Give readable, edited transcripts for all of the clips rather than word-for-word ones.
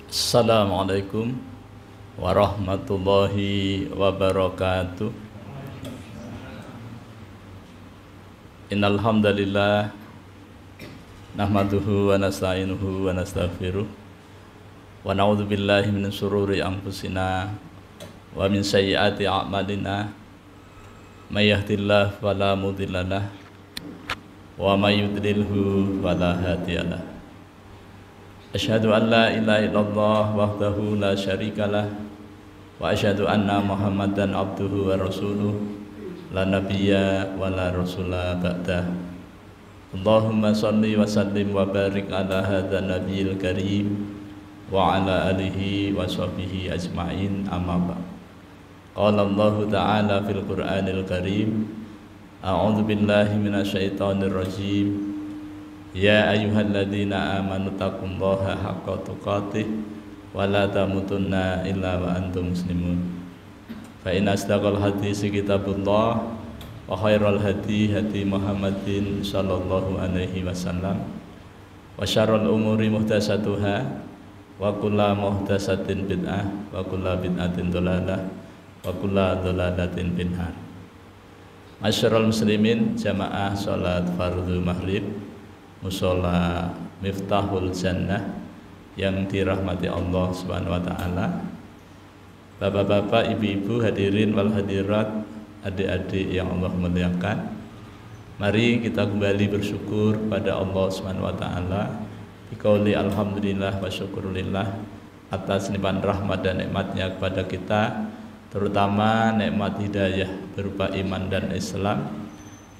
Assalamualaikum warahmatullahi wabarakatuh. Innal hamdalillah nahmaduhu wa nasta'inuhu wa nastaghfiruh wa na'udzu billahi min shururi anfusina wa min sayyiati a'malina may yahdihillahu fala mudhillalah wa may yudlilhu fala hadiyalah. Asyhadu an la ilaha illallah wahdahu la syarikalah wa asyhadu anna Muhammadan abduhu wa rasuluh la nabiyya wa la rasula ba'dah. Allahumma shalli wa sallim wa barik ala hadzal nabiyil karim wa ala alihi wa sahbihi ajma'in, amma ba'd. Qala Allah ta'ala fil Qur'anil Karim, a'udzu billahi minasyaitonir rajim. Ya ayyuhalladzina amanu taqullaha haqqa tuqatih wa la tamutunna illa wa antum muslimun. Fa inna asdaqal haditsi kitabullah wa khairal hadi hadi Muhammadin sallallahu alaihi wasallam wa syarrul umuri muhdatsatuha wa kullu muhdatsatin bid'ah wa kullu bid'atin dhalalah wa kullu dhalalatin finnar. Masyarul muslimin, jamaah salat fardhu maghrib Mushola Miftahul Jannah yang dirahmati Allah Subhanahu wa taala. Bapak-bapak, ibu-ibu, hadirin wal hadirat, adik-adik yang Allah muliakan. Mari kita kembali bersyukur pada Allah Subhanahu wa taala. Biqauli alhamdulillah wa syukurillah atas limpahan rahmat dan nikmatnya kepada kita, terutama nikmat hidayah berupa iman dan Islam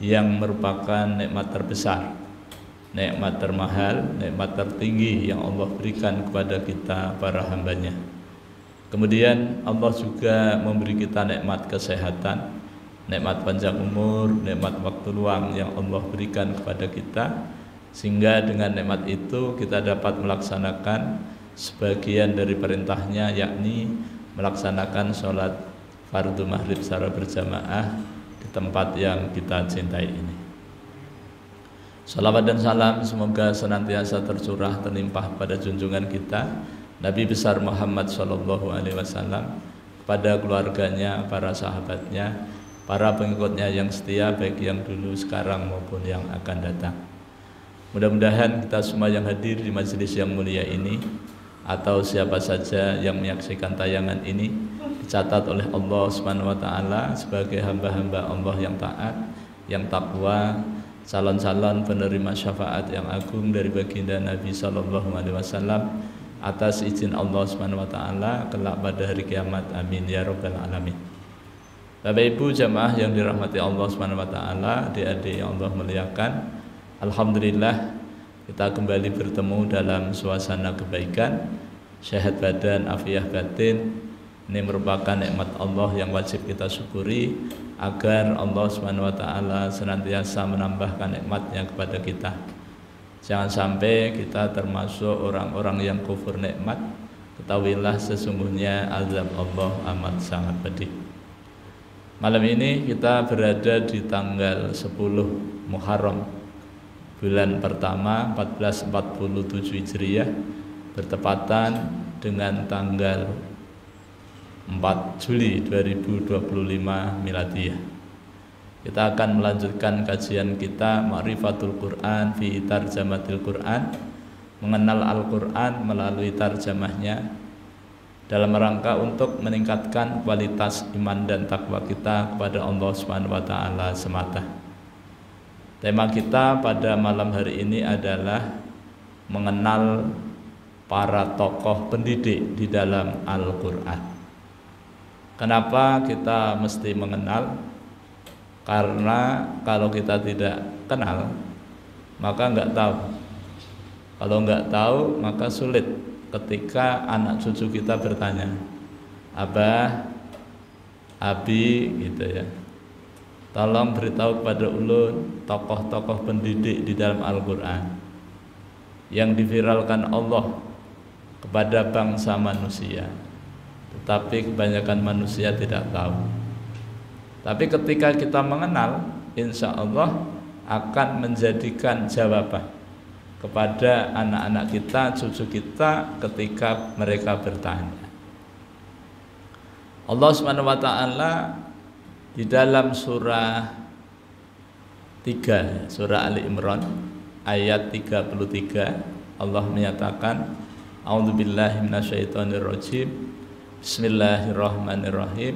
yang merupakan nikmat terbesar, nikmat termahal, nikmat tertinggi yang Allah berikan kepada kita para hambanya. Kemudian Allah juga memberi kita nikmat kesehatan, nikmat panjang umur, nikmat waktu luang yang Allah berikan kepada kita, sehingga dengan nikmat itu kita dapat melaksanakan sebagian dari perintahnya, yakni melaksanakan sholat fardhu maghrib secara berjamaah di tempat yang kita cintai ini. Salawat dan salam semoga senantiasa tercurah terlimpah pada junjungan kita Nabi besar Muhammad sallallahu alaihi wasallam, kepada keluarganya, para sahabatnya, para pengikutnya yang setia, baik yang dulu, sekarang maupun yang akan datang. Mudah-mudahan kita semua yang hadir di majelis yang mulia ini atau siapa saja yang menyaksikan tayangan ini dicatat oleh Allah Subhanahu wa taala sebagai hamba-hamba Allah yang taat, yang takwa, calon-calon penerima syafaat yang agung dari baginda Nabi sallallahu alaihi wasallam atas izin Allah Subhanahu wa taala kelak pada hari kiamat. Amin ya rabbal alamin. Bapak Ibu jamaah yang dirahmati Allah Subhanahu wa taala, adik-adik yang Allah muliakan, alhamdulillah kita kembali bertemu dalam suasana kebaikan, sehat badan, afiah batin. Ini merupakan nikmat Allah yang wajib kita syukuri agar Allah Subhanahu wa taala senantiasa menambahkan nikmatnya kepada kita. Jangan sampai kita termasuk orang-orang yang kufur nikmat. Ketahuilah sesungguhnya azab Allah amat sangat pedih. Malam ini kita berada di tanggal 10 Muharram, bulan pertama 1447 Hijriah, bertepatan dengan tanggal 4 Juli 2025 Miladiyah. Kita akan melanjutkan kajian kita Ma'rifatul Quran fi Tarjamatil Quran, mengenal Al-Quran melalui tarjamahnya, dalam rangka untuk meningkatkan kualitas iman dan takwa kita kepada Allah Subhanahu wa taala semata. Tema kita pada malam hari ini adalah mengenal para tokoh pendidik di dalam Al-Quran. Kenapa kita mesti mengenal? Karena kalau kita tidak kenal, maka nggak tahu. Kalau nggak tahu, maka sulit ketika anak cucu kita bertanya, Abah, Abi, gitu ya, tolong beritahu kepada ulun tokoh-tokoh pendidik di dalam Al-Quran yang diviralkan Allah kepada bangsa manusia, tetapi kebanyakan manusia tidak tahu. Tapi ketika kita mengenal, insya Allah akan menjadikan jawaban kepada anak-anak kita, cucu kita ketika mereka bertanya. Allah Subhanahu wa taala di dalam surah 3, surah Ali Imran ayat 33, Allah menyatakan, A'udzubillahi minasyaitonirrajim. Bismillahirrahmanirrahim.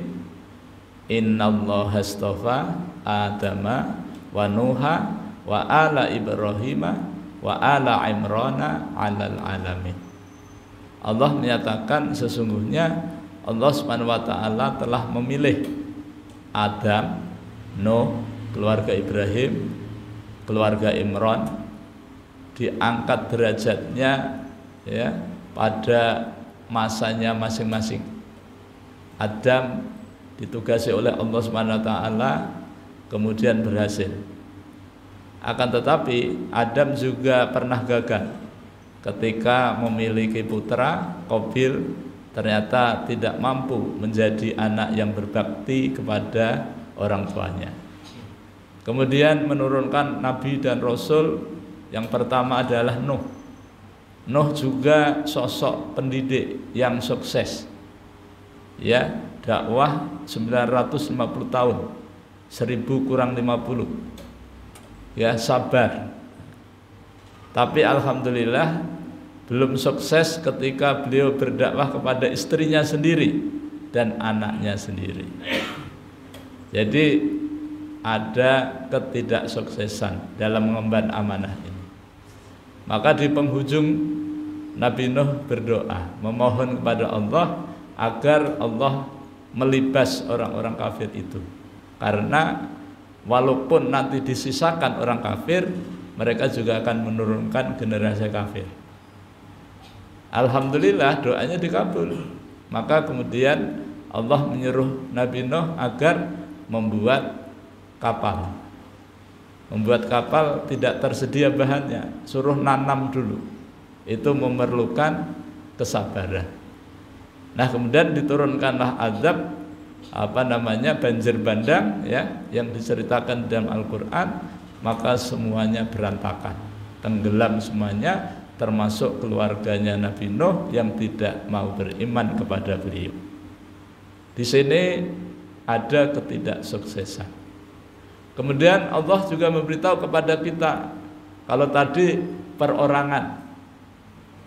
Innallaha astafa Adama wa Nuha wa ala Ibrahima wa ala Imrana 'alal alamin. Allah menyatakan sesungguhnya Allah Subhanahu wa taala telah memilih Adam, Nuh, keluarga Ibrahim, keluarga Imran, diangkat derajatnya ya pada masanya masing-masing. Adam ditugasi oleh Allah Subhanahu wa taala kemudian berhasil. Akan tetapi Adam juga pernah gagal ketika memiliki putra Qabil, ternyata tidak mampu menjadi anak yang berbakti kepada orang tuanya. Kemudian menurunkan nabi dan rasul, yang pertama adalah Nuh. Nuh juga sosok pendidik yang sukses. Ya, dakwah 950 tahun, 1000 kurang 50. Ya, sabar. Tapi alhamdulillah belum sukses ketika beliau berdakwah kepada istrinya sendiri dan anaknya sendiri. Jadi ada ketidaksuksesan dalam mengemban amanah ini. Maka di penghujung Nabi Nuh berdoa, memohon kepada Allah agar Allah melibas orang-orang kafir itu. Karena walaupun nanti disisakan orang kafir, mereka juga akan menurunkan generasi kafir. Alhamdulillah doanya dikabul. Maka kemudian Allah menyuruh Nabi Nuh agar membuat kapal. Membuat kapal tidak tersedia bahannya, suruh nanam dulu. Itu memerlukan kesabaran. Nah, kemudian diturunkanlah azab banjir bandang ya yang diceritakan dalam Al-Qur'an, maka semuanya berantakan, tenggelam semuanya, termasuk keluarganya Nabi Nuh yang tidak mau beriman kepada beliau. Di sini ada ketidaksuksesan. Kemudian Allah juga memberitahu kepada kita, kalau tadi perorangan,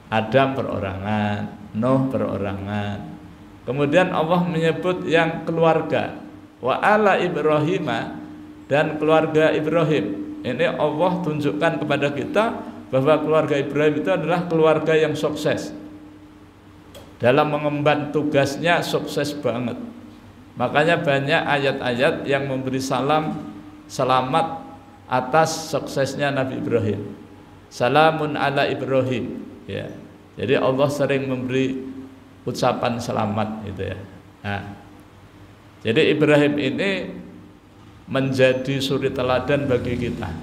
Adam perorangan, Nuh perorangan. Kemudian Allah menyebut yang keluarga, wa ala Ibrahima, dan keluarga Ibrahim. Ini Allah tunjukkan kepada kita bahwa keluarga Ibrahim itu adalah keluarga yang sukses. Dalam mengemban tugasnya sukses banget. Makanya banyak ayat-ayat yang memberi selamat atas suksesnya Nabi Ibrahim. Salamun ala Ibrahim. Ya. Jadi Allah sering memberi ucapan selamat gitu ya. Nah, jadi Ibrahim ini menjadi suri teladan bagi kita.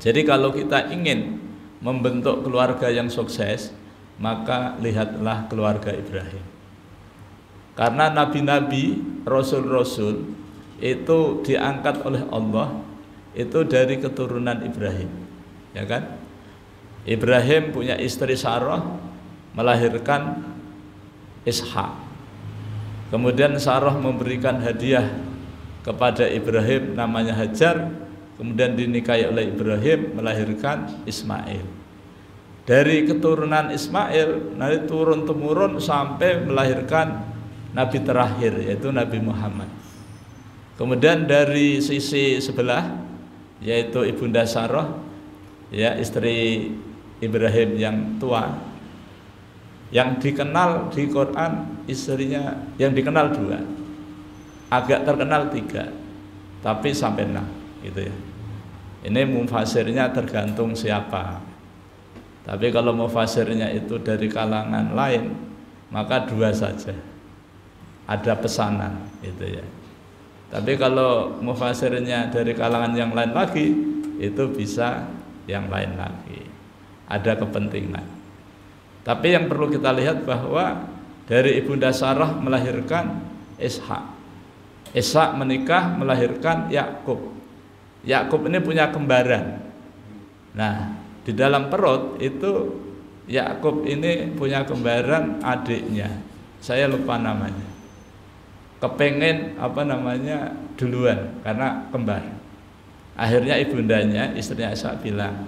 Jadi kalau kita ingin membentuk keluarga yang sukses, maka lihatlah keluarga Ibrahim. Karena nabi-nabi, rasul-rasul itu diangkat oleh Allah itu dari keturunan Ibrahim. Ya kan? Ibrahim punya istri Sarah, melahirkan Ishak. Kemudian Sarah memberikan hadiah kepada Ibrahim namanya Hajar, kemudian dinikahi oleh Ibrahim, melahirkan Ismail. Dari keturunan Ismail nanti turun-temurun sampai melahirkan nabi terakhir, yaitu Nabi Muhammad. Kemudian dari sisi sebelah, yaitu Ibunda Sarah, ya, istri Ibrahim yang tua, yang dikenal di Quran istrinya yang dikenal 2, agak terkenal 3, tapi sampai 6 gitu ya. Ini mufasirnya tergantung siapa. Tapi kalau mufasirnya itu dari kalangan lain, maka 2 saja. Ada pesanan gitu ya. Tapi kalau mufasirnya dari kalangan yang lain lagi, itu bisa yang lain lagi. Ada kepentingan. Tapi yang perlu kita lihat bahwa dari Ibunda Sarah melahirkan Ishak. Ishak menikah melahirkan Yakub. Yakub ini punya kembaran. Nah, di dalam perut itu Yakub ini punya kembaran adiknya, saya lupa namanya. Kepengen duluan karena kembar. Akhirnya ibundanya, istrinya Ishak bilang,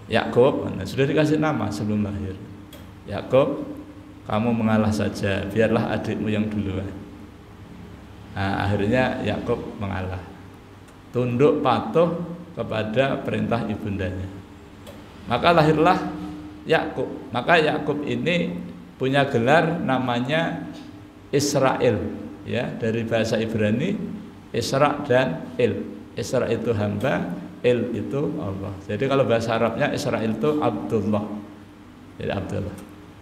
Yakub, sudah dikasih nama sebelum lahir. Yakub, kamu mengalah saja, biarlah adikmu yang duluan. Nah, akhirnya Yakub mengalah, tunduk patuh kepada perintah ibundanya. Maka lahirlah Yakub. Maka Yakub ini punya gelar namanya Israel, ya, dari bahasa Ibrani Isra dan Il. Isra itu hamba, Il itu Allah. Jadi kalau bahasa Arabnya Israel itu Abdullah. Jadi Abdullah.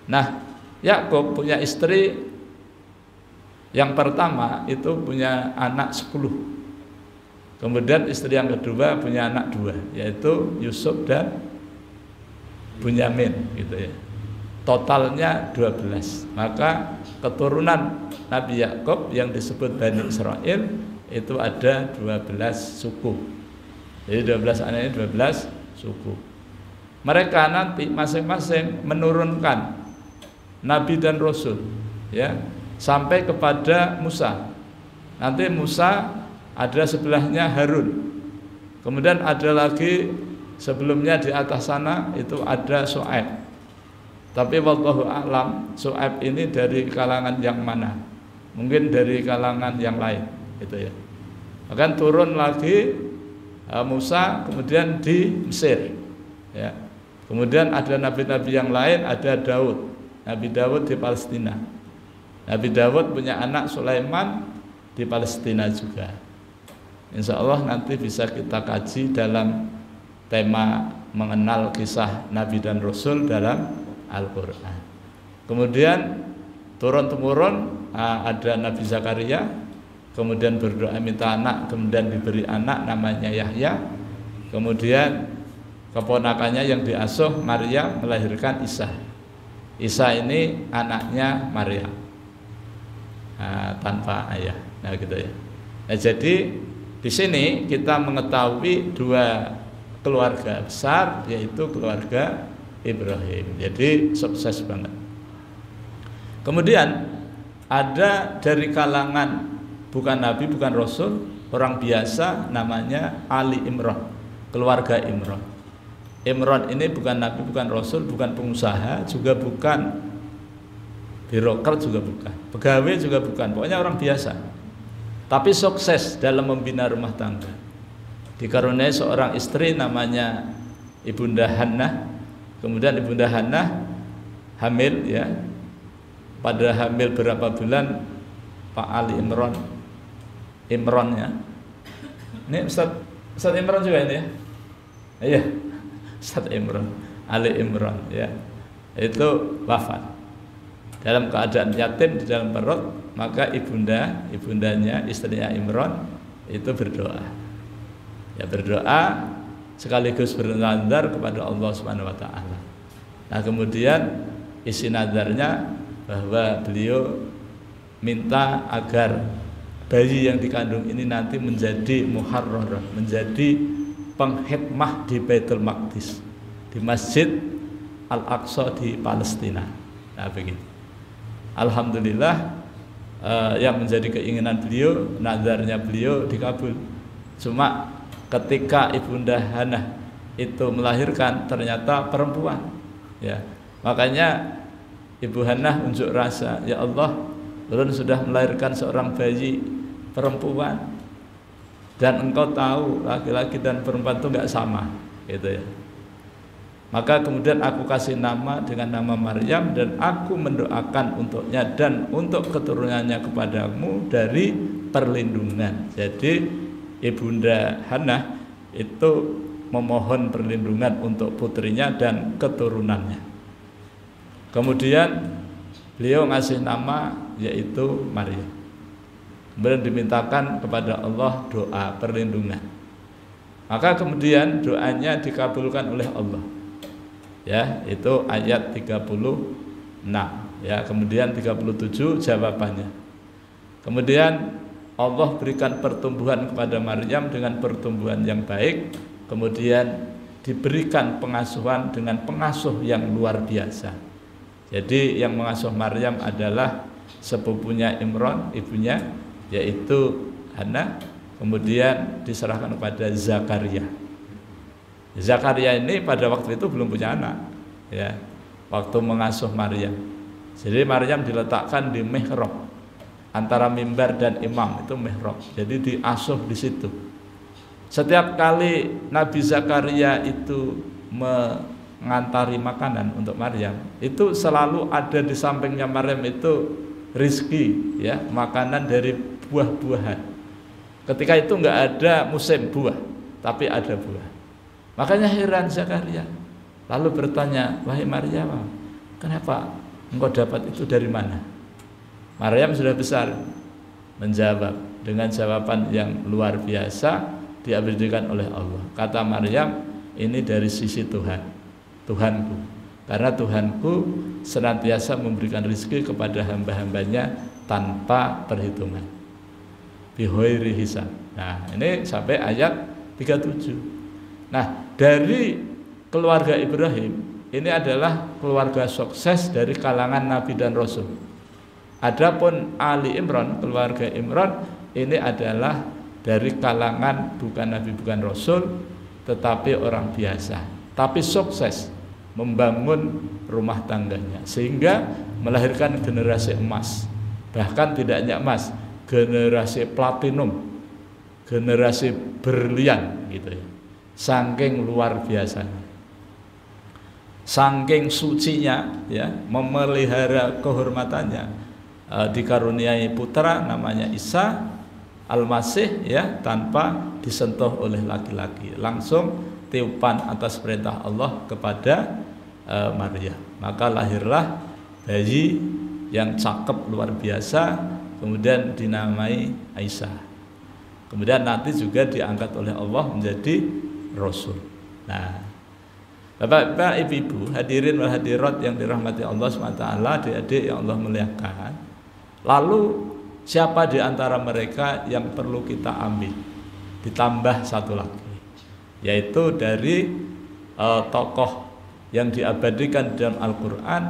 Nah, Yakub punya istri yang pertama itu punya anak 10. Kemudian istri yang kedua punya anak 2, yaitu Yusuf dan Bunyamin, gitu ya. Totalnya 12. Maka keturunan Nabi Yakub yang disebut Bani Israel itu ada 12 suku. Jadi 12 anak ini 12 suku. Mereka nanti masing-masing menurunkan nabi dan rasul, ya, sampai kepada Musa. Nanti Musa ada sebelahnya Harun. Kemudian ada lagi sebelumnya di atas sana itu ada Shu'aib. Tapi wallahu a'lam, Shu'aib ini dari kalangan yang mana? Mungkin dari kalangan yang lain, gitu ya. Akan turun lagi Musa kemudian di Mesir, ya. Kemudian ada nabi-nabi yang lain, ada Daud. Nabi Daud di Palestina. Nabi Daud punya anak Sulaiman di Palestina juga. Insya Allah nanti bisa kita kaji dalam tema mengenal kisah Nabi dan Rasul dalam Al-Quran. Kemudian turun-temurun ada Nabi Zakaria, kemudian berdoa minta anak, kemudian diberi anak namanya Yahya. Kemudian keponakannya yang diasuh Maryam melahirkan Isa. Isa ini anaknya Maryam, tanpa ayah. Nah, gitu ya. Nah, jadi di sini kita mengetahui dua keluarga besar, yaitu keluarga Ibrahim. Jadi sukses banget. Kemudian ada dari kalangan bukan nabi, bukan rasul, orang biasa namanya Ali Imran, keluarga Imran. Imran ini bukan nabi, bukan rasul, bukan pengusaha, juga bukan birokrat, juga bukan pegawai, juga bukan, pokoknya orang biasa. Tapi sukses dalam membina rumah tangga. Dikaruniai seorang istri namanya Ibunda Hannah. Kemudian Ibunda Hannah hamil, ya. Pada hamil berapa bulan Pak Ali Imran ya. Ini Ustaz Imran juga ini ya. Iya. Ustaz Imran, Ali Imran, ya. Itu wafat. Dalam keadaan yatim di dalam perut, maka ibundanya, istrinya Imran itu berdoa. Ya, berdoa sekaligus bernazar kepada Allah Subhanahu wa taala. Nah, kemudian isi nazarnya bahwa beliau minta agar bayi yang dikandung ini nanti menjadi muharrarah, menjadi penghidmah di Baitul Maqdis, di Masjid Al-Aqsa di Palestina. Nah, begitu. Alhamdulillah, yang menjadi keinginan beliau, nazarnya beliau dikabul. Cuma ketika Ibunda Hannah itu melahirkan ternyata perempuan, ya. Makanya Ibu Hannah unjuk rasa, ya Allah, ulun sudah melahirkan seorang bayi perempuan, dan engkau tahu laki-laki dan perempuan itu nggak sama, gitu ya. Maka kemudian aku kasih nama dengan nama Maryam, dan aku mendoakan untuknya dan untuk keturunannya kepadamu dari perlindungan. Jadi Ibunda Hannah itu memohon perlindungan untuk putrinya dan keturunannya. Kemudian beliau ngasih nama yaitu Maryam. Kemudian dimintakan kepada Allah doa perlindungan. Maka kemudian doanya dikabulkan oleh Allah. Ya, itu ayat 36. Ya, kemudian 37 jawabannya. Kemudian Allah berikan pertumbuhan kepada Maryam dengan pertumbuhan yang baik. Kemudian diberikan pengasuhan dengan pengasuh yang luar biasa. Jadi yang mengasuh Maryam adalah sepupunya Imran, ibunya, yaitu Hana, kemudian diserahkan kepada Zakaria. Zakaria ini pada waktu itu belum punya anak, ya, waktu mengasuh Maryam. Jadi Maryam diletakkan di mihrab antara mimbar dan imam, itu mihrab. Jadi diasuh di situ. Setiap kali Nabi Zakaria itu mengantari makanan untuk Maryam, itu selalu ada di sampingnya Maryam itu rizki, ya, makanan dari buah-buahan. Ketika itu nggak ada musim buah, tapi ada buah. Makanya heran Zakaria, lalu bertanya, wahai Maryam, kenapa engkau dapat itu dari mana? Maryam sudah besar menjawab dengan jawaban yang luar biasa, diabadikan oleh Allah. Kata Maryam, ini dari sisi Tuhan, Tuhanku, karena Tuhanku senantiasa memberikan rezeki kepada hamba-hambanya tanpa perhitungan, bihoiri hisab. Nah, ini sampai ayat 37. Nah, dari keluarga Ibrahim ini adalah keluarga sukses dari kalangan Nabi dan Rasul. Adapun Ali Imran, keluarga Imran, ini adalah dari kalangan bukan Nabi bukan Rasul, tetapi orang biasa, tapi sukses membangun rumah tangganya sehingga melahirkan generasi emas. Bahkan tidak hanya emas, generasi platinum, generasi berlian gitu ya. Saking luar biasanya, saking sucinya, ya, memelihara kehormatannya, dikaruniai putra namanya Isa Al-Masih, ya, tanpa disentuh oleh laki-laki, langsung tiupan atas perintah Allah kepada Maryam. Maka lahirlah bayi yang cakep luar biasa, kemudian dinamai Aisyah. Kemudian nanti juga diangkat oleh Allah menjadi Rasul. Nah, Bapak-bapak, ibu-ibu, hadirin wal hadirat yang dirahmati Allah SWT, adik-adik yang Allah muliakan. Lalu siapa di antara mereka yang perlu kita ambil? Ditambah satu lagi, yaitu dari tokoh yang diabadikan dalam Al-Quran,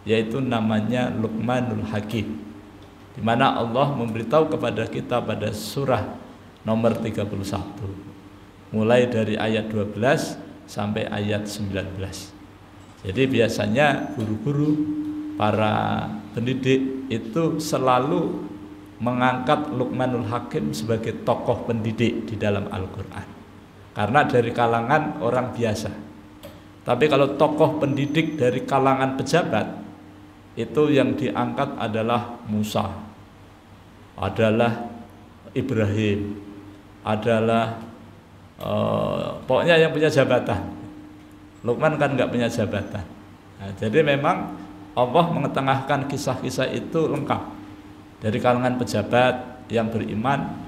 yaitu namanya Luqmanul Hakim, di mana Allah memberitahu kepada kita pada surah nomor 31, mulai dari ayat 12 sampai ayat 19. Jadi biasanya guru-guru, para pendidik itu selalu mengangkat Luqmanul Hakim sebagai tokoh pendidik di dalam Al-Quran, karena dari kalangan orang biasa. Tapi kalau tokoh pendidik dari kalangan pejabat, itu yang diangkat adalah Musa, adalah Ibrahim, adalah pokoknya yang punya jabatan. Luqman kan nggak punya jabatan. Nah, jadi memang Allah mengetengahkan kisah-kisah itu lengkap. Dari kalangan pejabat yang beriman,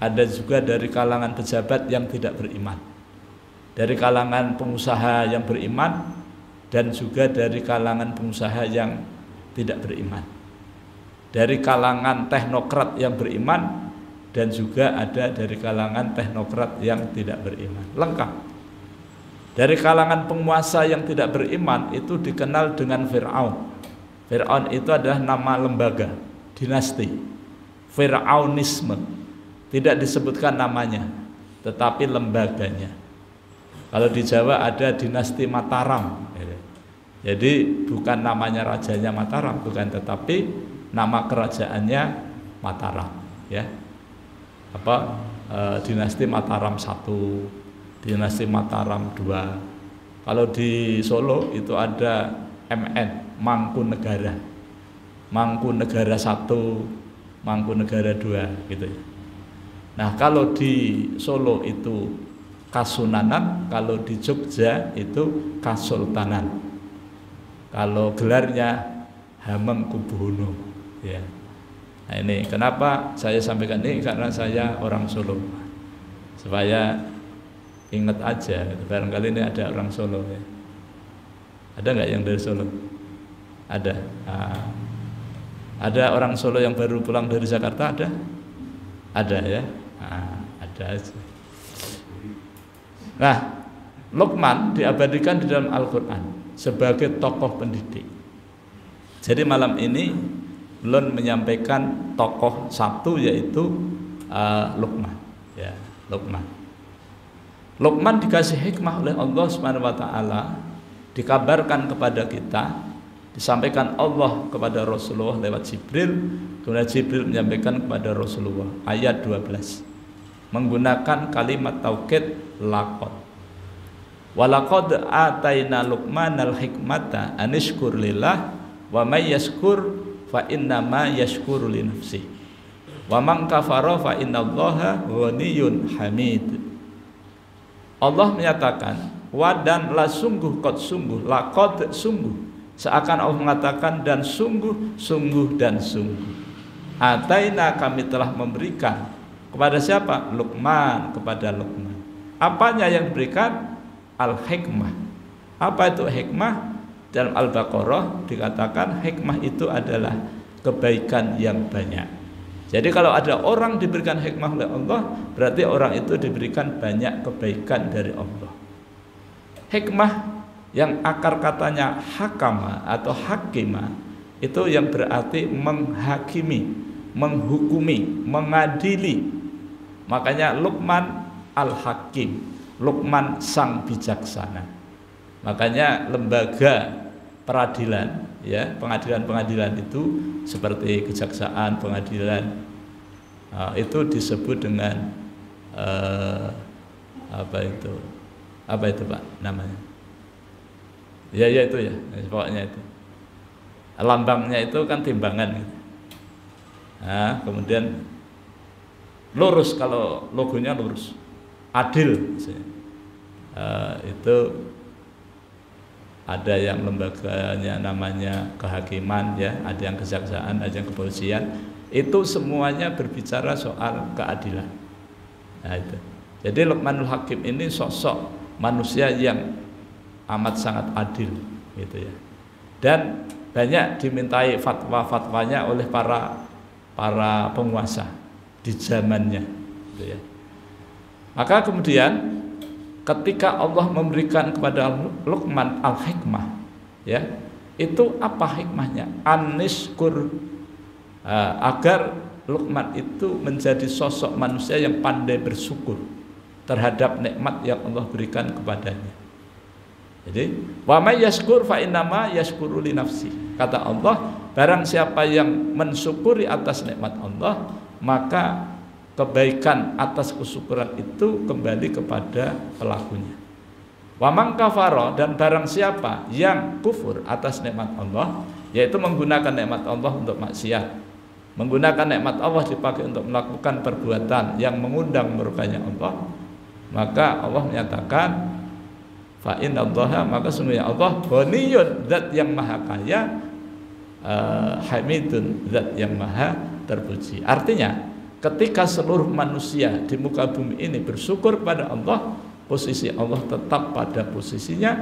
ada juga dari kalangan pejabat yang tidak beriman, dari kalangan pengusaha yang beriman, dan juga dari kalangan pengusaha yang tidak beriman, dari kalangan teknokrat yang beriman, dan juga ada dari kalangan teknokrat yang tidak beriman. Lengkap. Dari kalangan penguasa yang tidak beriman itu dikenal dengan Fir'aun. Fir'aun itu adalah nama lembaga, dinasti, Fir'aunisme. Tidak disebutkan namanya, tetapi lembaganya. Kalau di Jawa ada dinasti Mataram. Jadi bukan namanya rajanya Mataram, bukan, tetapi nama kerajaannya Mataram, ya. Dinasti Mataram 1, dinasti Mataram 2. Kalau di Solo itu ada MN, Mangkunegara, Mangkunegara 1, Mangkunegara 2 gitu ya. Nah, kalau di Solo itu Kasunanan, kalau di Jogja itu Kasultanan. Kalau gelarnya Hamengkubuwono, ya. Nah, ini kenapa saya sampaikan ini, karena saya orang Solo, supaya ingat aja, barangkali ini ada orang Solo, ya. Ada nggak yang dari Solo? Ada. Nah, ada orang Solo yang baru pulang dari Jakarta? Ada ya. Nah, ada aja. Nah, Luqman diabadikan di dalam Al-Quran sebagai tokoh pendidik. Jadi malam ini belum menyampaikan tokoh satu, yaitu Luqman. Ya, Luqman. Luqman dikasih hikmah oleh Allah Subhanahu wa taala, dikabarkan kepada kita, disampaikan Allah kepada Rasulullah lewat Jibril, kemudian Jibril menyampaikan kepada Rasulullah. Ayat 12 menggunakan kalimat taukid laqad. Walaqad ataina Luqmanal hikmata anishkur lillah wa may yashkur fa innama yashkuru li nafsi wa man kafara fa innallaha ghaniyyun hamid. Allah menyatakan wa dan la sungguh qad sungguh, laqad sungguh, seakan Allah mengatakan dan sungguh, sungguh dan sungguh. Ataina kami telah memberikan kepada siapa? Luqman, kepada Luqman. Apanya yang diberikan? Al-hikmah. Apa itu hikmah? Dalam Al-Baqarah dikatakan hikmah itu adalah kebaikan yang banyak. Jadi kalau ada orang diberikan hikmah oleh Allah, berarti orang itu diberikan banyak kebaikan dari Allah. Hikmah yang akar katanya hakama atau hakima, itu yang berarti menghakimi, menghukumi, mengadili. Makanya Luqman al-Hakim, Luqman sang bijaksana. Makanya lembaga peradilan, ya, pengadilan-pengadilan itu seperti kejaksaan, pengadilan, itu disebut dengan apa itu Pak namanya? Ya itu ya, pokoknya itu. Lambangnya itu kan timbangan. Nah, kemudian lurus, kalau logonya lurus. Adil, itu ada yang lembaganya namanya kehakiman, ya, ada yang kejaksaan, ada yang kepolisian. Itu semuanya berbicara soal keadilan. Nah, itu. Jadi Luqmanul Hakim ini sosok manusia yang amat sangat adil, gitu ya. Dan banyak dimintai fatwa-fatwanya oleh para penguasa di zamannya, gitu ya. Maka kemudian ketika Allah memberikan kepada Luqman al-hikmah, ya, itu apa hikmahnya? Anishkur, agar Luqman itu menjadi sosok manusia yang pandai bersyukur terhadap nikmat yang Allah berikan kepadanya. Jadi, wa may yashkur fa innama yashkuru li nafsi. Kata Allah, barang siapa yang mensyukuri atas nikmat Allah, maka kebaikan atas kesyukuran itu kembali kepada pelakunya. Wa man kafara, dan barang siapa yang kufur atas nikmat Allah, yaitu menggunakan nikmat Allah untuk maksiat, menggunakan nikmat Allah dipakai untuk melakukan perbuatan yang mengundang murkanya Allah, maka Allah menyatakan fa innallaha, maka sungguhnya Allah ghaniyun, zat yang maha kaya, hamidun, zat yang maha terpuji. Artinya ketika seluruh manusia di muka bumi ini bersyukur pada Allah, posisi Allah tetap pada posisinya,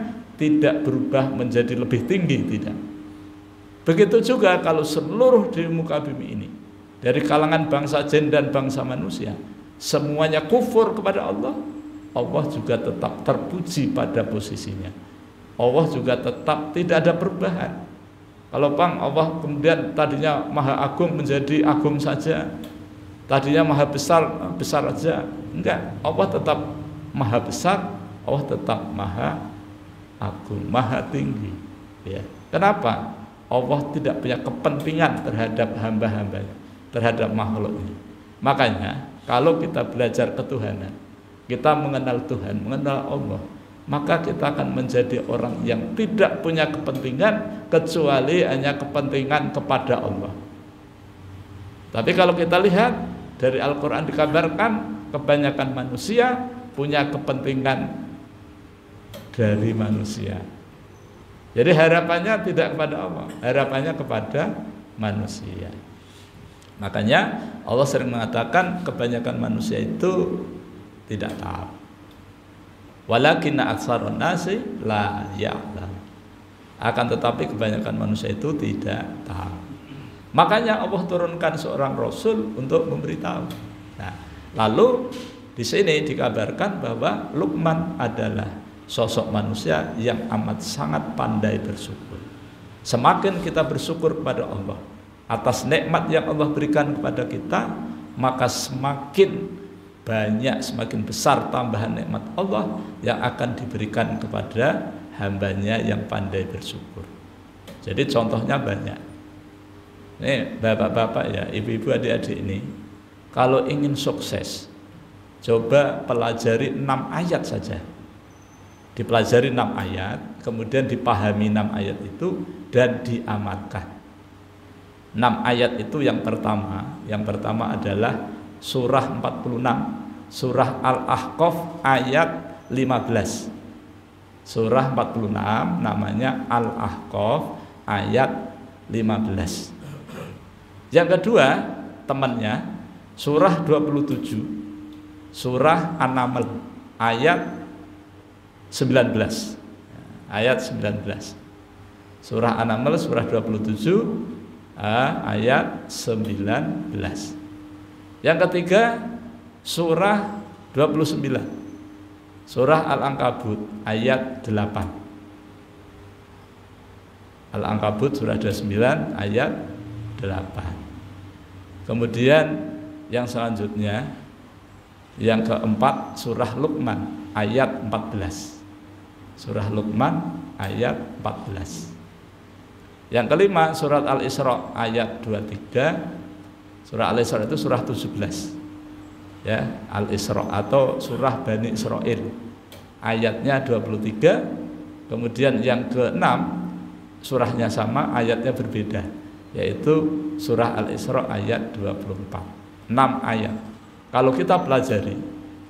tidak berubah menjadi lebih tinggi, tidak. Begitu juga kalau seluruh di muka bumi ini, dari kalangan bangsa jin dan bangsa manusia, semuanya kufur kepada Allah, Allah juga tetap terpuji pada posisinya. Allah juga tetap tidak ada perubahan. Kalau Allah kemudian tadinya maha agung menjadi agung saja, tadinya maha besar, besar aja, enggak. Allah tetap maha besar, Allah tetap maha agung, maha tinggi, ya. Kenapa? Allah tidak punya kepentingan terhadap hamba-hambanya, terhadap makhluknya. Makanya kalau kita belajar ketuhanan, kita mengenal Tuhan, mengenal Allah, maka kita akan menjadi orang yang tidak punya kepentingan kecuali hanya kepentingan kepada Allah. Tapi kalau kita lihat dari Al-Quran dikabarkan kebanyakan manusia punya kepentingan dari manusia. Jadi harapannya tidak kepada Allah, harapannya kepada manusia. Makanya Allah sering mengatakan kebanyakan manusia itu tidak tahu. Walakinna aktsarun nasi la ya'lam. Akan tetapi kebanyakan manusia itu tidak tahu. Makanya Allah turunkan seorang rasul untuk memberitahu. Nah, lalu di sini dikabarkan bahwa Luqman adalah sosok manusia yang amat sangat pandai bersyukur. Semakin kita bersyukur kepada Allah atas nikmat yang Allah berikan kepada kita, maka semakin banyak, semakin besar tambahan nikmat Allah yang akan diberikan kepada hambanya yang pandai bersyukur. Jadi contohnya banyak. Nih bapak-bapak ya, ibu-ibu, adik-adik ini, kalau ingin sukses, coba pelajari 6 ayat saja. Dipelajari 6 ayat, kemudian dipahami 6 ayat itu dan diamalkan. 6 ayat itu yang pertama adalah surah 46, surah Al-Ahqaf ayat 15. Surah 46 namanya Al-Ahqaf ayat 15. Yang kedua temannya surah 27, surah An-Naml ayat 19. Ayat 19. Surah An-Naml surah 27 ayat 19. Yang ketiga surah 29, surah Al-Ankabut ayat 8. Al-Ankabut surah 29 ayat 8. Kemudian yang selanjutnya, yang keempat surah Luqman ayat 14. Surah Luqman ayat 14. Yang kelima surat Al-Isra ayat 23. Surah Al-Isra itu surah 17. Ya, Al-Isra atau surah Bani Israil. Ayatnya 23. Kemudian yang keenam surahnya sama, ayatnya berbeda, yaitu surah Al-Isra ayat 24. 6 ayat. Kalau kita pelajari,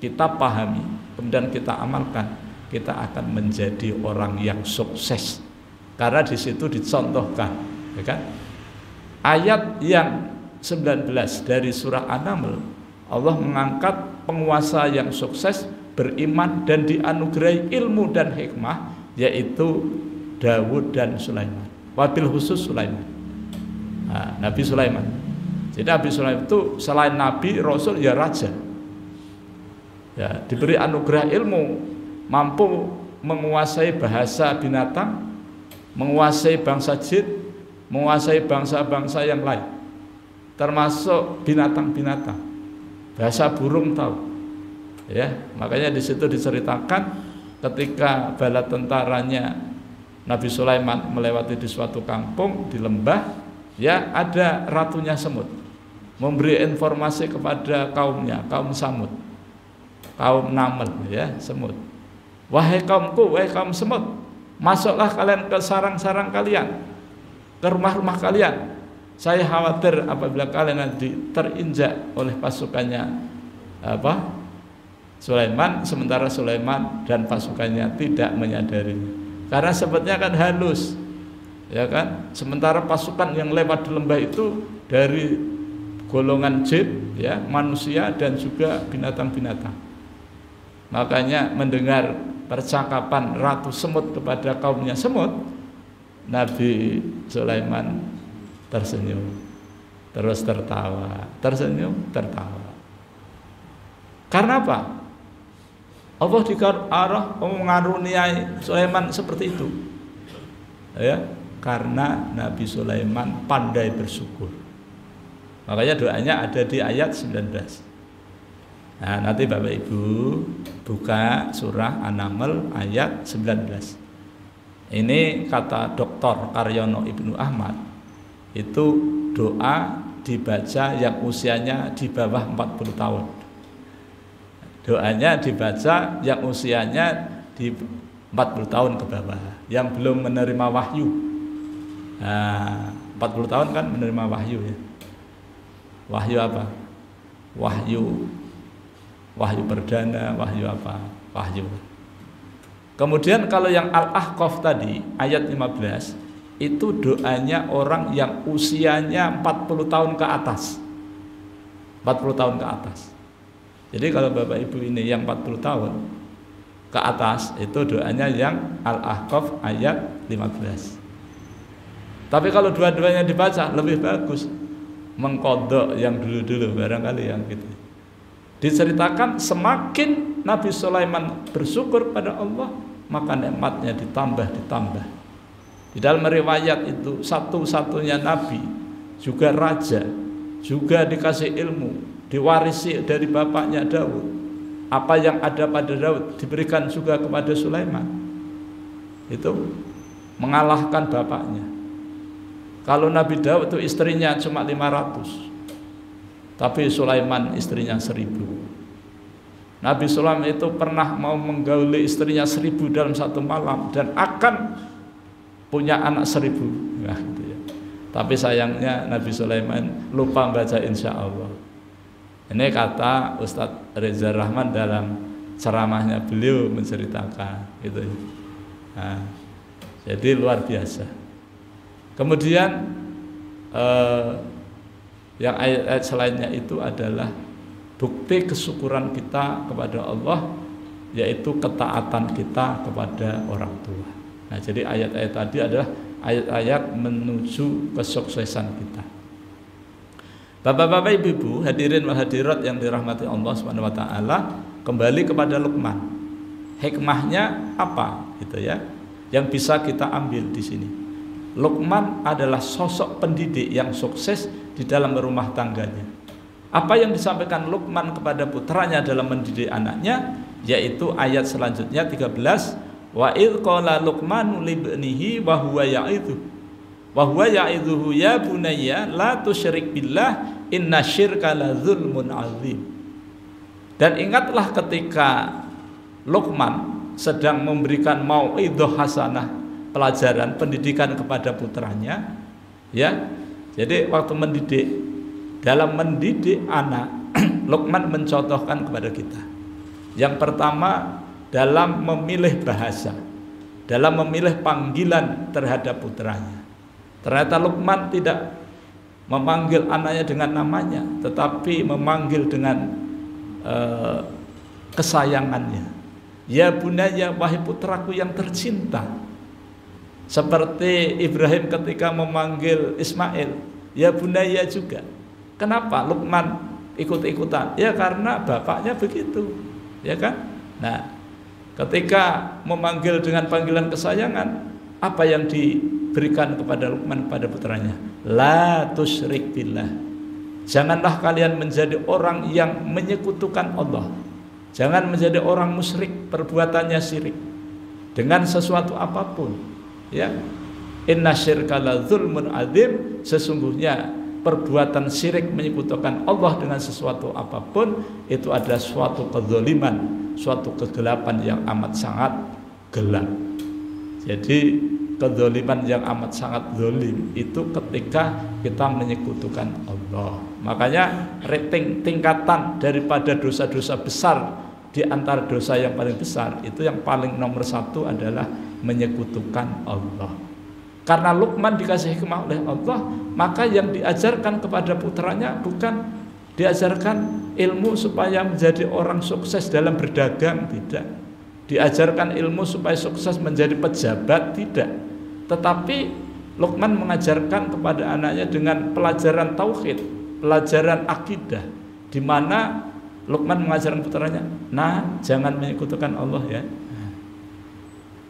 kita pahami, kemudian kita amalkan, kita akan menjadi orang yang sukses. Karena di situ dicontohkan, ya kan? Ayat yang 19 dari surah An-Naml, Allah mengangkat penguasa yang sukses, beriman dan dianugerahi ilmu dan hikmah, yaitu Dawud dan Sulaiman. Wabil khusus Sulaiman. Nah, Nabi Sulaiman. Jadi Nabi Sulaiman itu selain Nabi, Rasul, ya raja. Ya, diberi anugerah ilmu, mampu menguasai bahasa binatang, menguasai bangsa jin, menguasai bangsa-bangsa yang lain, termasuk binatang-binatang. Bahasa burung tahu. Ya, makanya di situ diceritakan ketika bala tentaranya Nabi Sulaiman melewati di suatu kampung di lembah, ya ada ratunya semut, memberi informasi kepada kaumnya, kaum Samud, kaum Naml, ya semut. Wahai kaumku, wahai kaum semut, masuklah kalian ke sarang-sarang kalian, ke rumah-rumah kalian. Saya khawatir apabila kalian nanti terinjak oleh pasukannya Sulaiman, sementara Sulaiman dan pasukannya tidak menyadari. Karena sebetulnya kan halus, ya kan. Sementara pasukan yang lewat di lembah itu dari golongan jin, ya, manusia dan juga binatang-binatang. Makanya mendengar percakapan ratu semut kepada kaumnya semut, Nabi Sulaiman tersenyum, terus tertawa, tersenyum, tertawa. Karena apa? Allah dikaruniai mengaruniai Sulaiman seperti itu, ya, karena Nabi Sulaiman pandai bersyukur. Makanya doanya ada di ayat 19. Nah, nanti Bapak Ibu buka surah An-Naml ayat 19. Ini kata Dr. Karyono Ibnu Ahmad, itu doa dibaca yang usianya di bawah 40 tahun. Doanya dibaca yang usianya di 40 tahun ke bawah, yang belum menerima wahyu. Nah, 40 tahun kan menerima wahyu, ya. Wahyu apa? Wahyu perdana, wahyu apa? Wahyu. Kemudian kalau yang Al-Ahqaf tadi ayat 15, itu doanya orang yang usianya 40 tahun ke atas. 40 tahun ke atas. Jadi kalau Bapak Ibu ini yang 40 tahun ke atas, itu doanya yang Al-Ahqaf ayat 15. Tapi kalau dua-duanya dibaca lebih bagus, mengkodok yang dulu-dulu barangkali yang gitu. Diceritakan semakin Nabi Sulaiman bersyukur pada Allah, maka nikmatnya ditambah. Di dalam riwayat itu satu-satunya nabi, juga raja, juga dikasih ilmu, diwarisi dari bapaknya Daud. Apa yang ada pada Daud diberikan juga kepada Sulaiman. Itu mengalahkan bapaknya. Kalau Nabi Daud itu istrinya cuma 500, tapi Sulaiman istrinya 1000. Nabi Sulaiman itu pernah mau menggauli istrinya 1000 dalam satu malam dan akan punya anak 1000. Nah, gitu ya. Tapi sayangnya Nabi Sulaiman lupa baca insya Allah. Ini kata Ustadz Reza Rahman dalam ceramahnya beliau menceritakan gitu. Nah, jadi luar biasa. Kemudian yang ayat-ayat selainnya itu adalah bukti kesyukuran kita kepada Allah, yaitu ketaatan kita kepada orang tua. Nah, jadi ayat-ayat tadi adalah ayat-ayat menuju kesuksesan kita. Bapak-bapak, ibu-ibu, hadirin wal hadirat yang dirahmati Allah Subhanahu wa taala, kembali kepada Luqman. Hikmahnya apa gitu ya? Yang bisa kita ambil di sini. Luqman adalah sosok pendidik yang sukses di dalam rumah tangganya. Apa yang disampaikan Luqman kepada putranya dalam mendidik anaknya, yaitu ayat selanjutnya 13, wa idz qala Luqmanu li ibnihi wa huwa ya'idhuhu ya bunayya la tusyrik billah inna syirka la dzulmun azim. Dan ingatlah ketika Luqman sedang memberikan mau'idhah hasanah, pelajaran pendidikan kepada putranya, ya. Jadi waktu mendidik, dalam mendidik anak, Luqman mencontohkan kepada kita. Yang pertama, dalam memilih bahasa, dalam memilih panggilan terhadap putranya. Ternyata Luqman tidak memanggil anaknya dengan namanya, tetapi memanggil dengan kesayangannya. Ya bunayya, wahai putraku yang tercinta. Seperti Ibrahim ketika memanggil Ismail, ya bunayya juga. Kenapa Luqman ikut-ikutan? Ya karena bapaknya begitu, ya kan? Nah, ketika memanggil dengan panggilan kesayangan, apa yang diberikan kepada Luqman kepada putranya? La tusyrik billah. Janganlah kalian menjadi orang yang menyekutukan Allah. Jangan menjadi orang musyrik, perbuatannya syirik dengan sesuatu apapun. Ya, inna syirka la dzulmun adzim, sesungguhnya perbuatan syirik menyekutukan Allah dengan sesuatu apapun itu adalah suatu kezaliman, suatu kegelapan yang amat sangat gelap. Jadi kezaliman yang amat sangat zalim itu ketika kita menyekutukan Allah. Makanya rating tingkatan daripada dosa-dosa besar di antara dosa yang paling besar itu yang paling nomor 1 adalah menyekutukan Allah. Karena Luqman dikasih hikmah oleh Allah, maka yang diajarkan kepada putranya bukan diajarkan ilmu supaya menjadi orang sukses dalam berdagang, tidak. Diajarkan ilmu supaya sukses menjadi pejabat, tidak. Tetapi Luqman mengajarkan kepada anaknya dengan pelajaran tauhid, pelajaran akidah, di mana Luqman mengajarkan putranya, nah jangan menyekutukan Allah ya.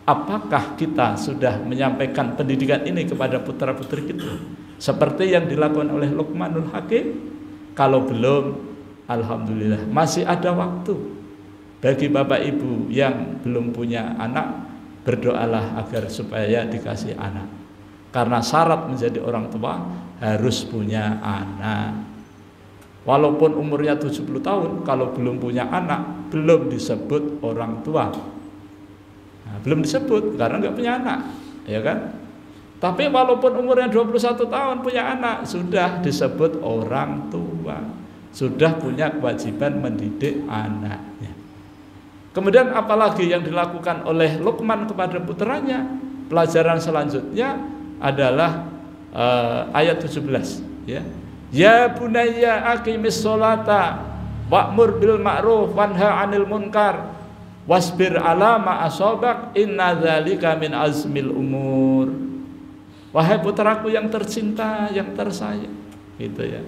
Apakah kita sudah menyampaikan pendidikan ini kepada putra-putri kita seperti yang dilakukan oleh Luqmanul Hakim? Kalau belum, alhamdulillah masih ada waktu. Bagi bapak ibu yang belum punya anak, berdoalah agar supaya dikasih anak. Karena syarat menjadi orang tua harus punya anak. Walaupun umurnya 70 tahun, kalau belum punya anak, belum disebut orang tua. Nah, belum disebut karena nggak punya anak, ya kan? Tapi walaupun umurnya 21 tahun punya anak, sudah disebut orang tua, sudah punya kewajiban mendidik anaknya. Kemudian apalagi yang dilakukan oleh Luqman kepada putranya? Pelajaran selanjutnya adalah ayat 17, ya. Ya bunayya aqimis sholata wa'mur bil ma'ruf wanha 'anil munkar wasbir ala ma asabak inna dzalika min azmil umur. Wahai putraku yang tercinta, yang tersayang, gitu ya.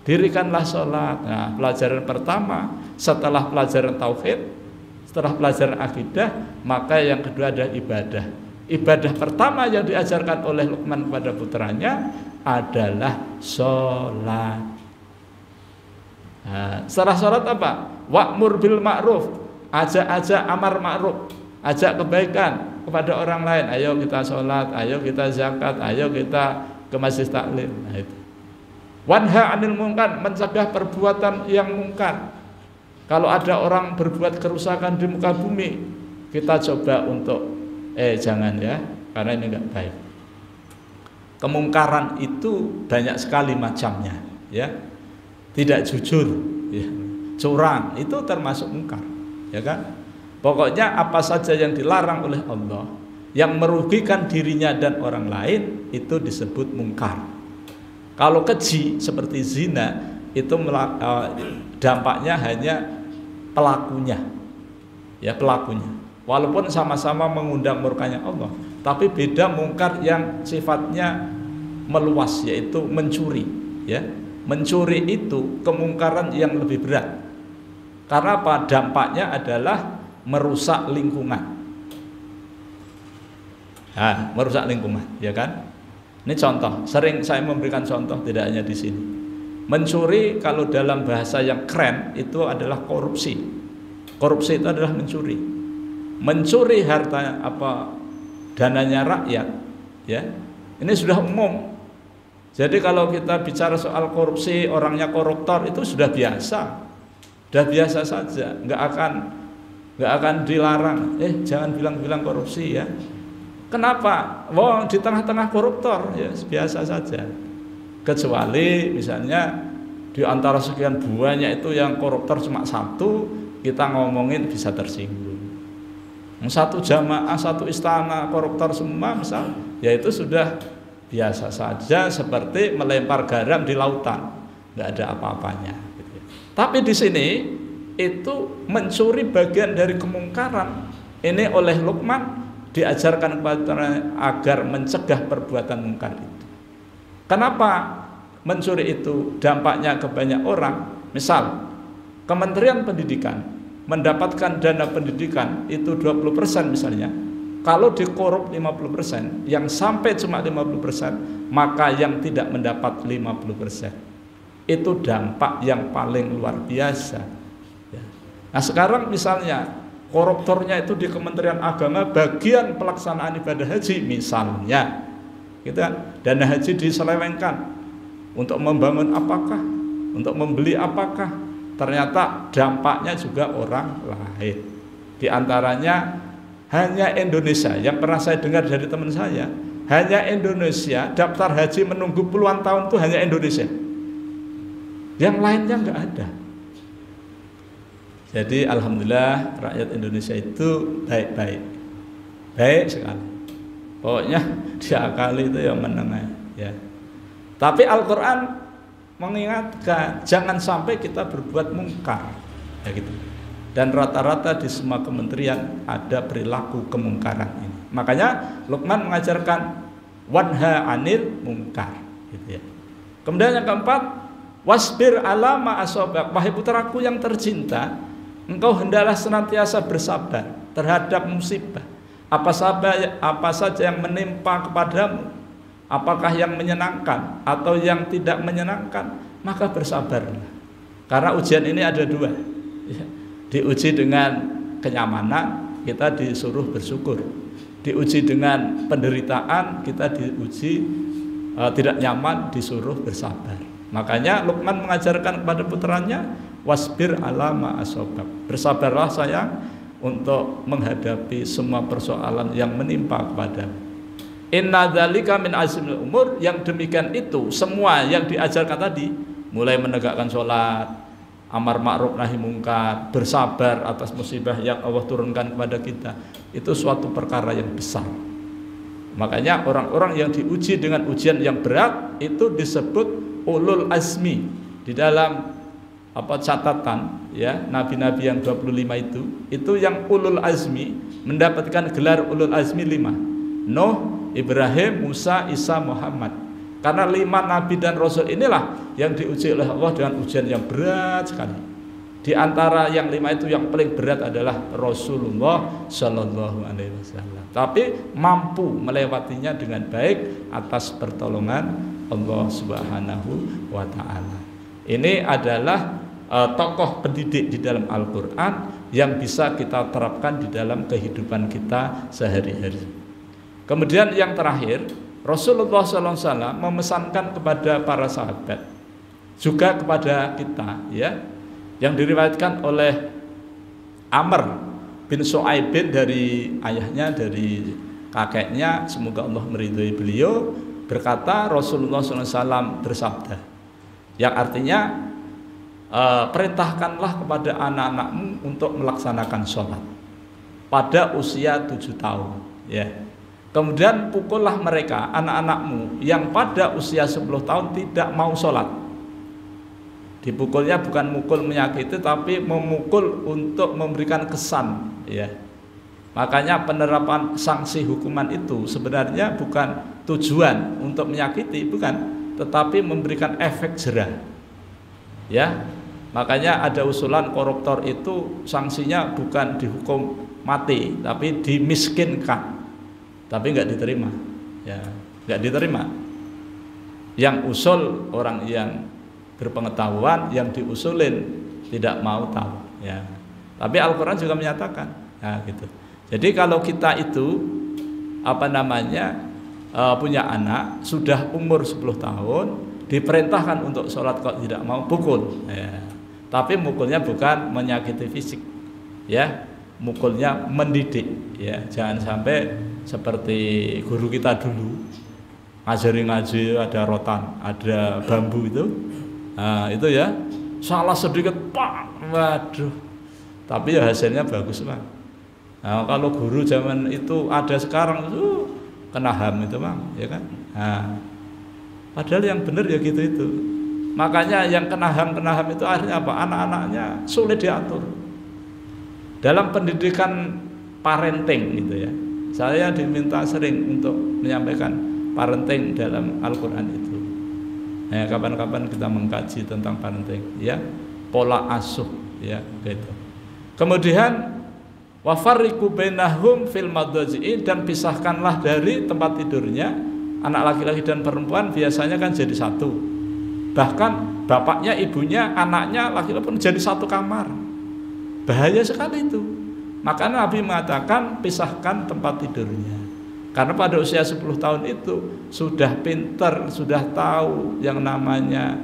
Dirikanlah sholat. Nah, pelajaran pertama setelah pelajaran tauhid, Setelah pelajaran akidah, maka yang kedua adalah ibadah. Ibadah pertama yang diajarkan oleh Luqman kepada putranya adalah sholat. Nah, setelah sholat apa? Wa'mur bil ma'ruf, ajak amar ma'ruf, ajak kebaikan kepada orang lain. Ayo kita sholat, ayo kita zakat, ayo kita ke masjid taklim. Nah, itu. Wanha anil munkar, mencegah perbuatan yang mungkar. Kalau ada orang berbuat kerusakan di muka bumi, kita coba untuk jangan ya, karena ini enggak baik. Kemungkaran itu banyak sekali macamnya, ya. Tidak jujur, ya. Curang itu termasuk mungkar, ya kan? Pokoknya apa saja yang dilarang oleh Allah, yang merugikan dirinya dan orang lain, itu disebut mungkar. Kalau keji seperti zina, itu dampaknya hanya pelakunya, ya pelakunya. Walaupun sama-sama mengundang murkanya Allah, tapi beda mungkar yang sifatnya meluas, yaitu mencuri, ya. Mencuri itu kemungkaran yang lebih berat. Karena apa? Dampaknya adalah merusak lingkungan. Nah, merusak lingkungan, ya kan? Ini contoh, sering saya memberikan contoh, tidak hanya di sini. Mencuri kalau dalam bahasa yang keren itu adalah korupsi. Korupsi itu adalah mencuri. Mencuri harta dananya rakyat, ya. Ini sudah umum. Jadi kalau kita bicara soal korupsi, orangnya koruptor itu sudah biasa. Sudah biasa saja, nggak akan dilarang. Jangan bilang-bilang korupsi ya. Kenapa? Di tengah-tengah koruptor ya biasa saja. Kecuali misalnya di antara sekian banyak itu yang koruptor cuma satu, kita ngomongin bisa tersinggung. Satu jamaah, satu istana koruptor semua misal, ya itu sudah biasa saja, seperti melempar garam di lautan, nggak ada apa-apanya. Tapi di sini itu mencuri bagian dari kemungkaran. Ini oleh Luqman diajarkan kepada agar mencegah perbuatan mungkar itu. Kenapa mencuri itu dampaknya ke banyak orang? Misal Kementerian Pendidikan mendapatkan dana pendidikan itu 20% misalnya. Kalau dikorup 50%, yang sampai cuma 50%, maka yang tidak mendapat 50%. Itu dampak yang paling luar biasa. Nah sekarang misalnya koruptornya itu di Kementerian Agama bagian pelaksanaan ibadah haji misalnya, gitu kan? Dana haji diselewengkan untuk membangun apakah, untuk membeli apakah, ternyata dampaknya juga orang lain. Di antaranya hanya Indonesia, yang pernah saya dengar dari teman saya, hanya Indonesia daftar haji menunggu puluhan tahun itu hanya Indonesia. Yang lainnya nggak ada. Jadi alhamdulillah rakyat Indonesia itu baik-baik, baik sekali. Pokoknya diakali itu yang menengah, ya. Tapi Al-Quran mengingatkan jangan sampai kita berbuat mungkar, ya gitu. Dan rata-rata di semua kementerian ada perilaku kemungkaran ini. Makanya Luqman mengajarkan wanha anil mungkar, gitu ya. Kemudian yang keempat, wasbir ala ma asobak, wahai putraku yang tercinta, engkau hendaklah senantiasa bersabar terhadap musibah. Apa saja yang menimpa kepadamu, apakah yang menyenangkan atau yang tidak menyenangkan, maka bersabarlah. Karena ujian ini ada dua, ya. Diuji dengan kenyamanan, kita disuruh bersyukur. Diuji dengan penderitaan, kita diuji tidak nyaman, disuruh bersabar. Makanya Luqman mengajarkan kepada putranya, wasbir ala ma asobak, bersabarlah sayang untuk menghadapi semua persoalan yang menimpa kepadamu. Inna dzalika min azmil umur, yang demikian itu semua yang diajarkan tadi, mulai menegakkan sholat, amar ma'ruf nahi mungkar, bersabar atas musibah yang Allah turunkan kepada kita, itu suatu perkara yang besar. Makanya orang-orang yang diuji dengan ujian yang berat itu disebut ulul azmi. Di dalam catatan ya nabi-nabi yang 25 itu yang ulul azmi mendapatkan gelar ulul azmi 5. Nuh, Ibrahim, Musa, Isa, Muhammad. Karena 5 nabi dan rasul inilah yang diuji oleh Allah dengan ujian yang berat sekali. Di antara yang 5 itu yang paling berat adalah Rasulullah Shallallahu Alaihi Wasallam. Tapi mampu melewatinya dengan baik atas pertolongan Allah Subhanahu Wa Taala. Ini adalah tokoh pendidik di dalam Al-Quran yang bisa kita terapkan di dalam kehidupan kita sehari-hari. Kemudian yang terakhir, Rasulullah SAW memesankan kepada para sahabat, juga kepada kita, ya, yang diriwayatkan oleh Amr bin Shu'aib dari ayahnya, dari kakeknya, semoga Allah meridhoi beliau, berkata Rasulullah SAW bersabda, yang artinya perintahkanlah kepada anak-anakmu untuk melaksanakan sholat pada usia 7 tahun, ya. Kemudian pukullah mereka, anak-anakmu yang pada usia 10 tahun tidak mau sholat. Dipukulnya bukan mukul menyakiti, tapi memukul untuk memberikan kesan, ya. Makanya penerapan sanksi hukuman itu sebenarnya bukan tujuan untuk menyakiti, bukan, tetapi memberikan efek jerah, ya. Makanya ada usulan koruptor itu sanksinya bukan dihukum mati, tapi dimiskinkan, tapi nggak diterima, ya, nggak diterima. Yang usul orang yang berpengetahuan, yang diusulin tidak mau tahu, ya. Tapi Al-Quran juga menyatakan, nah, gitu. Jadi kalau kita itu punya anak sudah umur 10 tahun, diperintahkan untuk sholat kok tidak mau, pukul, ya. Tapi mukulnya bukan menyakiti fisik, ya, mukulnya mendidik, ya. Jangan sampai seperti guru kita dulu ngaji ada rotan, ada bambu itu, nah, itu ya salah sedikit, pak, waduh, tapi ya hasilnya bagus, Bang. Nah, kalau guru zaman itu ada sekarang itu kena HAM itu, Bang, ya kan. Nah, padahal yang benar ya gitu itu. Makanya yang kena HAM itu akhirnya apa? Anak-anaknya sulit diatur. Dalam pendidikan parenting gitu ya. Saya diminta sering untuk menyampaikan parenting dalam Al-Quran itu. Nah, kapan-kapan kita mengkaji tentang parenting, ya, pola asuh, ya, gitu. Kemudian wafarriqu bainahum fil madhaji'in, dan pisahkanlah dari tempat tidurnya anak laki-laki dan perempuan biasanya kan jadi satu. Bahkan bapaknya, ibunya, anaknya laki-laki pun jadi satu kamar. Bahaya sekali itu. Maka Nabi mengatakan pisahkan tempat tidurnya. Karena pada usia 10 tahun itu sudah pintar, sudah tahu yang namanya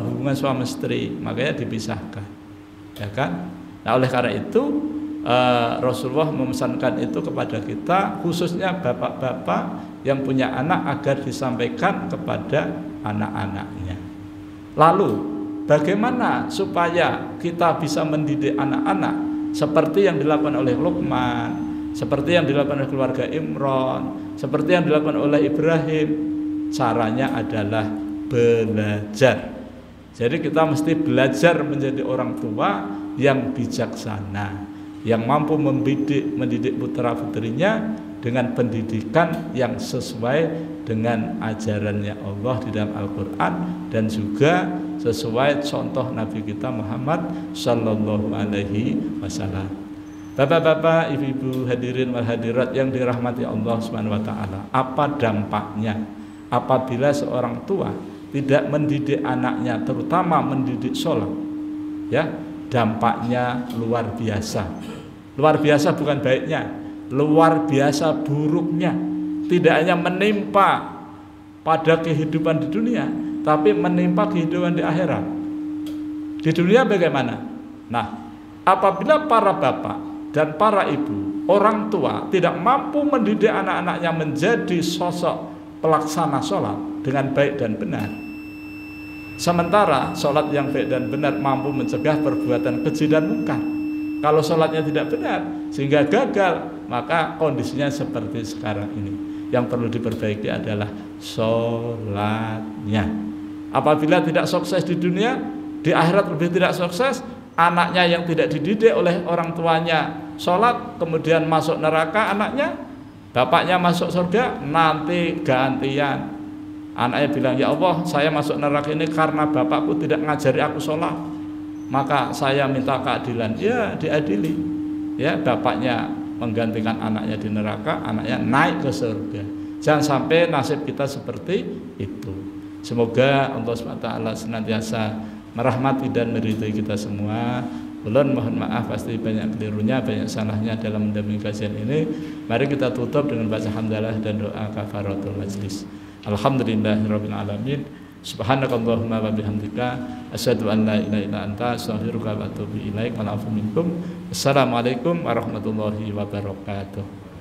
hubungan suami istri, makanya dipisahkan, ya kan? Nah, oleh karena itu Rasulullah memesankan itu kepada kita, khususnya bapak-bapak yang punya anak, agar disampaikan kepada anak-anaknya. Lalu bagaimana supaya kita bisa mendidik anak-anak seperti yang dilakukan oleh Luqman, seperti yang dilakukan oleh keluarga Imran, seperti yang dilakukan oleh Ibrahim? Caranya adalah belajar. Jadi kita mesti belajar menjadi orang tua yang bijaksana, yang mampu mendidik putra putrinya dengan pendidikan yang sesuai dengan ajarannya Allah di dalam Al-Quran, dan juga sesuai contoh Nabi kita Muhammad Sallallahu Alaihi Wasallam. Bapak-bapak, ibu-ibu, hadirin wal hadirat yang dirahmati Allah Subhanahu Wa Taala, apa dampaknya apabila seorang tua tidak mendidik anaknya, terutama mendidik sholat, ya? Dampaknya luar biasa. Luar biasa bukan baiknya, luar biasa buruknya. Tidak hanya menimpa pada kehidupan di dunia, tapi menimpa kehidupan di akhirat. Di dunia bagaimana? Nah, apabila para bapak dan para ibu, orang tua tidak mampu mendidik anak-anaknya menjadi sosok pelaksana sholat dengan baik dan benar, sementara sholat yang baik dan benar mampu mencegah perbuatan keji dan mungkar. Kalau sholatnya tidak benar sehingga gagal, maka kondisinya seperti sekarang ini. Yang perlu diperbaiki adalah sholatnya. Apabila tidak sukses di dunia, di akhirat lebih tidak sukses. Anaknya yang tidak dididik oleh orang tuanya sholat, kemudian masuk neraka anaknya, bapaknya masuk surga, nanti gantian. Anaknya bilang, ya Allah, saya masuk neraka ini karena bapakku tidak ngajari aku sholat. maka saya minta keadilan. Ya, diadili. Ya, bapaknya menggantikan anaknya di neraka, anaknya naik ke surga. Jangan sampai nasib kita seperti itu. Semoga Allah SWT senantiasa merahmati dan meridhai kita semua. Ulun mohon maaf pasti banyak kelirunya, banyak salahnya dalam mendampingi kajian ini. Mari kita tutup dengan baca hamdalah dan doa kafaratul majlis. Alhamdulillahirabbil alamin. Subhanakallahumma wa bihamdika asyhadu an la ilaha illa anta astaghfiruka wa atubu ilaik. Assalamualaikum warahmatullahi wabarakatuh.